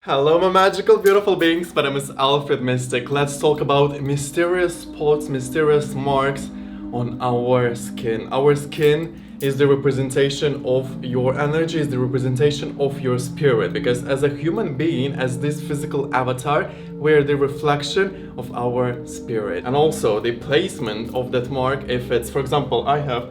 Hello, my magical, beautiful beings. My name is Alfred Mystic. Let's talk about mysterious spots, mysterious marks on our skin. Our skin is the representation of your energy, is the representation of your spirit. Because as a human being, as this physical avatar, we're the reflection of our spirit. And also the placement of that mark, if it's, for example, I have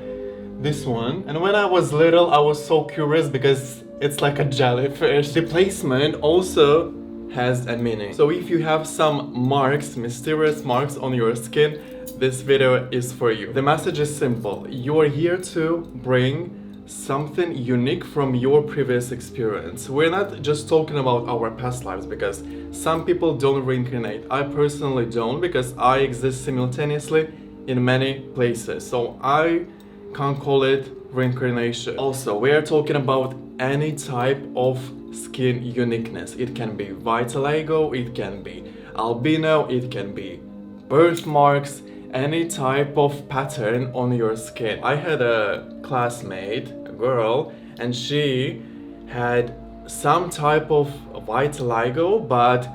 this one. And when I was little, I was so curious because it's like a jellyfish. The placement also has a meaning. So if you have some marks, mysterious marks on your skin, this video is for you. The message is simple. You are here to bring something unique from your previous experience. We're not just talking about our past lives because some people don't reincarnate. I personally don't because I exist simultaneously in many places. So I can't call it reincarnation. Also, we are talking about any type of skin uniqueness. It can be vitiligo, it can be albino, it can be birthmarks, any type of pattern on your skin. I had a classmate, a girl, and she had some type of vitiligo, but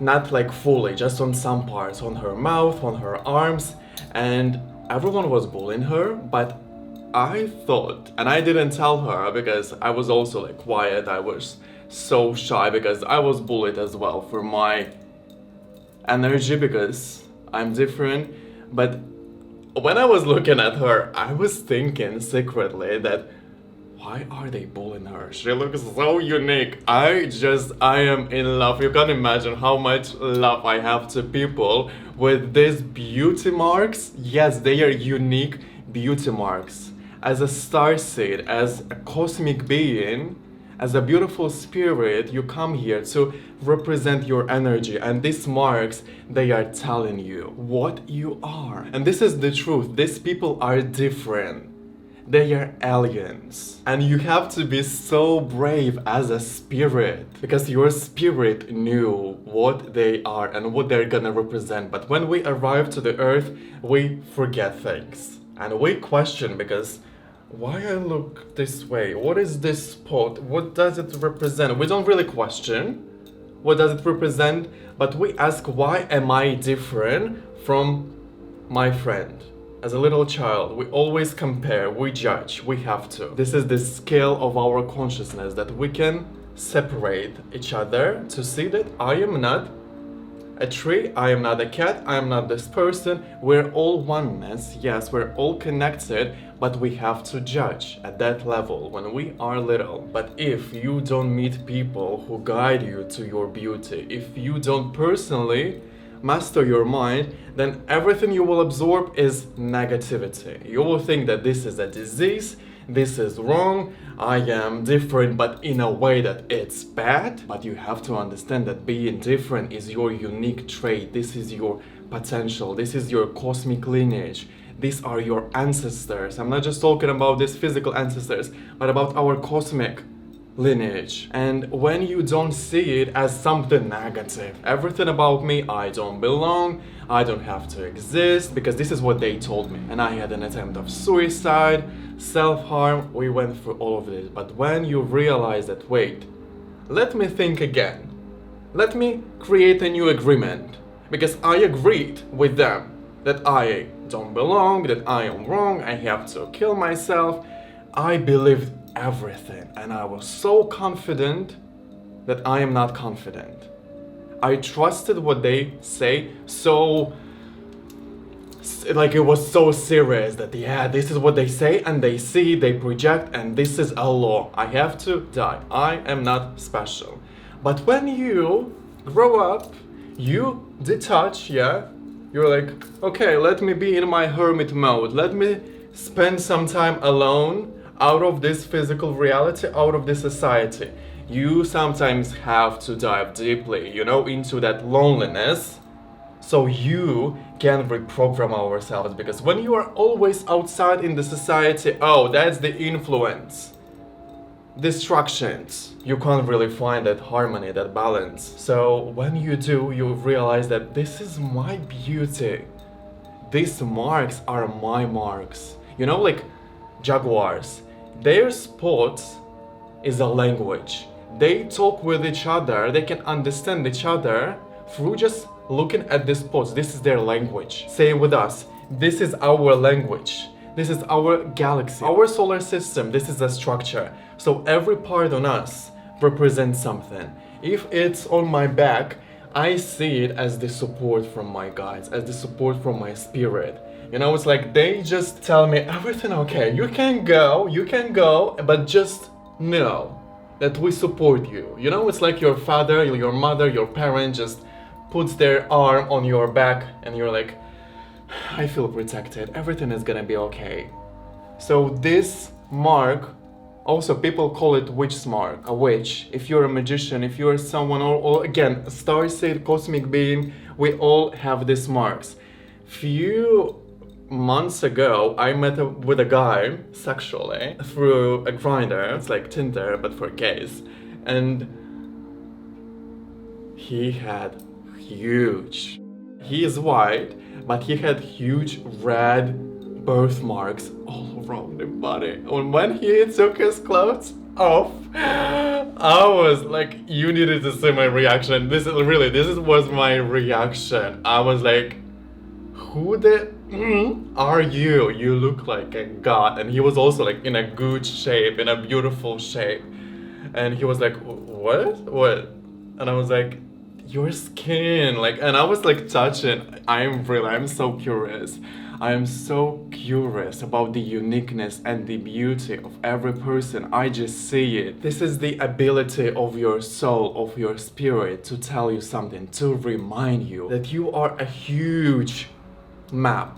not like fully, just on some parts, on her mouth, on her arms, and everyone was bullying her, but I thought, and I didn't tell her because I was also like quiet, I was so shy because I was bullied as well for my energy because I'm different. But when I was looking at her, I was thinking secretly that why are they bullying her? She looks so unique. I am in love. You can't imagine how much love I have to people with these beauty marks. Yes, they are unique beauty marks. As a starseed, as a cosmic being, as a beautiful spirit, you come here to represent your energy, and these marks, they are telling you what you are. And this is the truth. These people are different. They are aliens. And you have to be so brave as a spirit because your spirit knew what they are and what they're gonna represent. But when we arrive to the earth, we forget things. And we question because why I look this way? What is this spot? What does it represent? We don't really question what does it represent, but we ask why am I different from my friend? As a little child, we always compare, we judge, we have to. This is the scale of our consciousness that we can separate each other to see that I am not a tree, I am not a cat, I am not this person. We're all oneness, yes, we're all connected, but we have to judge at that level when we are little. But if you don't meet people who guide you to your beauty, if you don't personally master your mind, then everything you will absorb is negativity. You will think that this is a disease, this is wrong, I am different, but in a way that it's bad. But you have to understand that being different is your unique trait. This is your potential. This is your cosmic lineage. These are your ancestors. I'm not just talking about these physical ancestors, but about our cosmic lineage. And when you don't see it as something negative, everything about me, I don't belong, I don't have to exist, because this is what they told me. And I had an attempt of suicide, self-harm, we went through all of this. But when you realize that, wait, let me think again, let me create a new agreement, because I agreed with them that I don't belong, that I am wrong, I have to kill myself. I believed everything, and I was so confident that I am not confident. I trusted what they say, so like it was so serious that yeah, this is what they say and they see, they project, and this is a law. I have to die. I am not special. But when you grow up, you detach, yeah? You're like, okay, let me be in my hermit mode. Let me spend some time alone, out of this physical reality, out of this society. You sometimes have to dive deeply, into that loneliness, so you can reprogram ourselves. Because when you are always outside in the society, oh, that's the influence. Distractions. You can't really find that harmony, that balance. So when you do, you realize that this is my beauty. These marks are my marks. Like jaguars. Their spots is a language. They talk with each other, they can understand each other through just looking at the spots. This is their language. Say it with us. This is our language. This is our galaxy. Our solar system, this is a structure. So every part on us represents something. If it's on my back, I see it as the support from my guides, as the support from my spirit. You know, it's like they just tell me everything okay. You can go, but just know that we support you. You know, it's like your father, your mother, your parent just puts their arm on your back and you're like, I feel protected. Everything is gonna be okay. So this mark, also people call it witch's mark, a witch. If you're a magician, if you're someone, or again, a star-seed, cosmic being, we all have these marks. Few months ago, I met with a guy sexually through a Grindr. It's like Tinder, but for gays. And he had huge. He is white, but he had huge red birthmarks all around the body. And when he took his clothes off, I was like, you needed to see my reaction. This was my reaction. I was like, who the are you? You look like a god. And he was also like in a good shape, in a beautiful shape. And he was like, what? And I was like, your skin, like, and I was like touching. I'm so curious. I am so curious about the uniqueness and the beauty of every person. I just see it. This is the ability of your soul, of your spirit to tell you something, to remind you that you are a huge map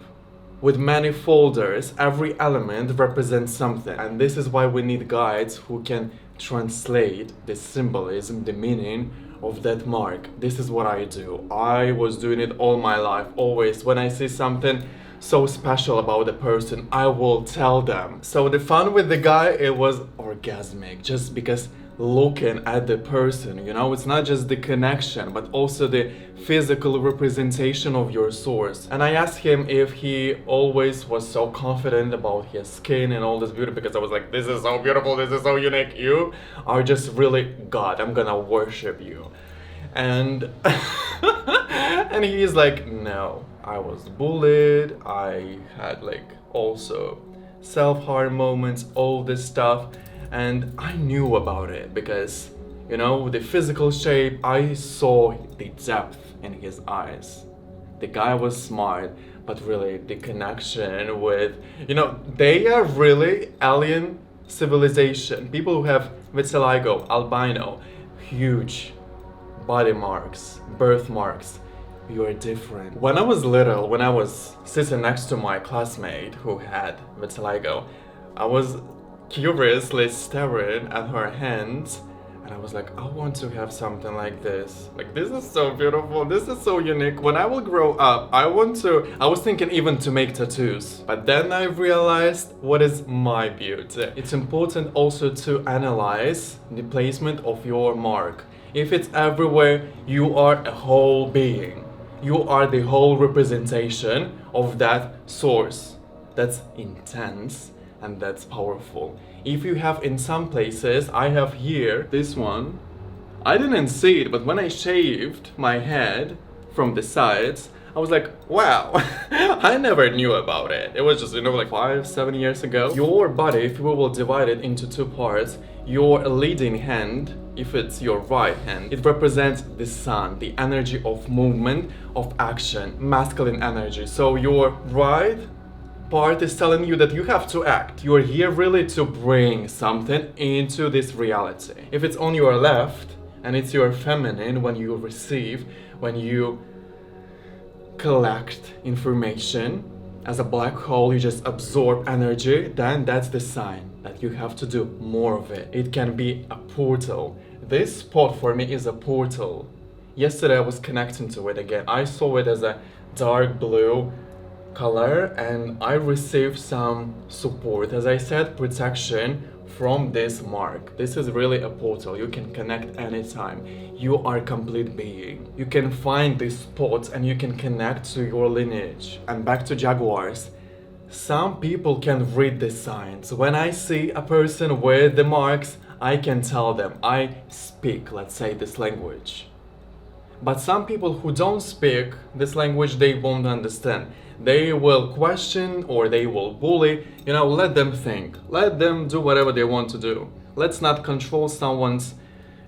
with many folders. Every element represents something, and this is why we need guides who can translate the symbolism, the meaning of that mark. This is what I do. I was doing it all my life. Always when I see something so special about a person, I will tell them. So the fun with the guy, it was orgasmic, just because looking at the person, you know, it's not just the connection, but also the physical representation of your source. And I asked him if he always was so confident about his skin and all this beauty, because I was like, this is so beautiful, this is so unique, you are just really God, I'm gonna worship you. And and he's like, no, I was bullied, I had like also self-harm moments, all this stuff. And I knew about it because, you know, the physical shape, I saw the depth in his eyes. The guy was smart, but really the connection with, you know, they are really alien civilization. People who have vitiligo, albino, huge body marks, birthmarks. You are different. When I was little, when I was sitting next to my classmate who had vitiligo, I was curiously staring at her hands, and I was like, I want to have something like this. Like, this is so beautiful, this is so unique. When I will grow up, I was thinking even to make tattoos, but then I realized what is my beauty. It's important also to analyze the placement of your mark. If it's everywhere, you are a whole being. You are the whole representation of that source. That's intense. And that's powerful. If you have in some places, I have here, this one, I didn't see it, but when I shaved my head from the sides, I was like, wow, I never knew about it. It was just, you know, like 5-7 years ago. Your body, if we will divide it into two parts, your leading hand, if it's your right hand, it represents the sun, the energy of movement, of action, masculine energy. So your right part is telling you that you have to act. You are here really to bring something into this reality. If it's on your left and it's your feminine, when you receive, when you collect information as a black hole, you just absorb energy, then that's the sign that you have to do more of it. It can be a portal. This spot for me is a portal. Yesterday I was connecting to it again. I saw it as a dark blue color and I received some support, as I said, protection from this mark. This is really a portal. You can connect anytime. You are a complete being. You can find these spots and you can connect to your lineage. And back to Jaguars. Some people can read the signs. When I see a person with the marks, I can tell them I speak, let's say, this language. But some people who don't speak this language, they won't understand. They will question or they will bully. Let them think. Let them do whatever they want to do. Let's not control someone's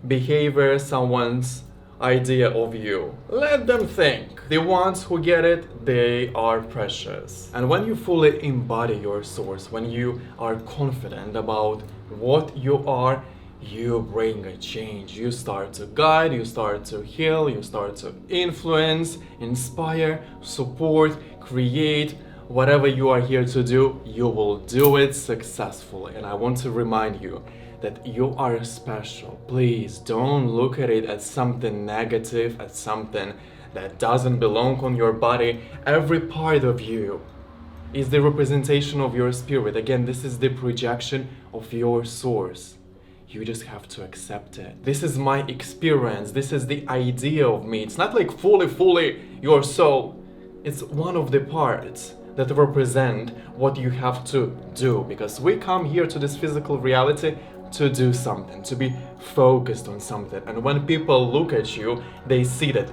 behavior, someone's idea of you. Let them think. The ones who get it, they are precious. And when you fully embody your source, when you are confident about what you are, you bring a change. You start to guide, you start to heal, you start to influence, inspire, support, create. Whatever you are here to do, you will do it successfully. And I want to remind you that you are special. Please don't look at it as something negative, as something that doesn't belong on your body. Every part of you is the representation of your spirit. Again, this is the projection of your source. You just have to accept it. This is my experience. This is the idea of me. It's not like fully your soul. It's one of the parts that represent what you have to do, because we come here to this physical reality to do something, to be focused on something. And when people look at you, they see that,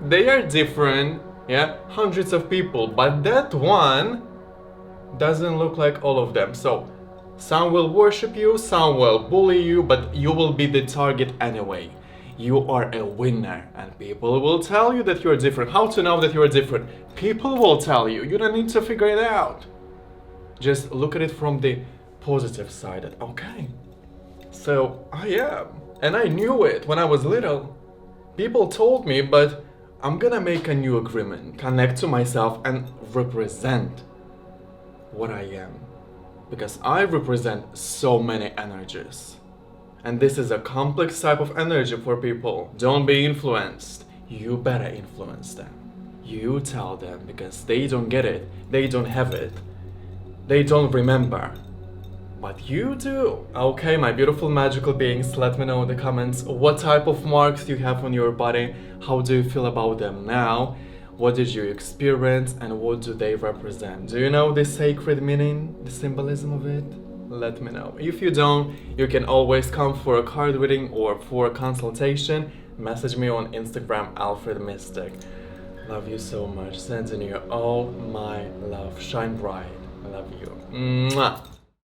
they are different, hundreds of people, but that one doesn't look like all of them. So some will worship you, some will bully you, but you will be the target anyway. You are a winner, and people will tell you that you're different. How to know that you're different? People will tell you. You don't need to figure it out. Just look at it from the positive side. That, okay, so I am. And I knew it when I was little. People told me, but I'm gonna make a new agreement. Connect to myself and represent what I am. Because I represent so many energies. And this is a complex type of energy for people. Don't be influenced. You better influence them. You tell them, because they don't get it. They don't have it. They don't remember. But you do. Okay, my beautiful magical beings, let me know in the comments what type of marks you have on your body. How do you feel about them now? What did you experience and what do they represent? Do you know the sacred meaning, the symbolism of it? Let me know. If you don't, you can always come for a card reading or for a consultation. Message me on Instagram, Alfred Mystic. Love you so much. Sending you all my love. Shine bright. I love you. Mwah.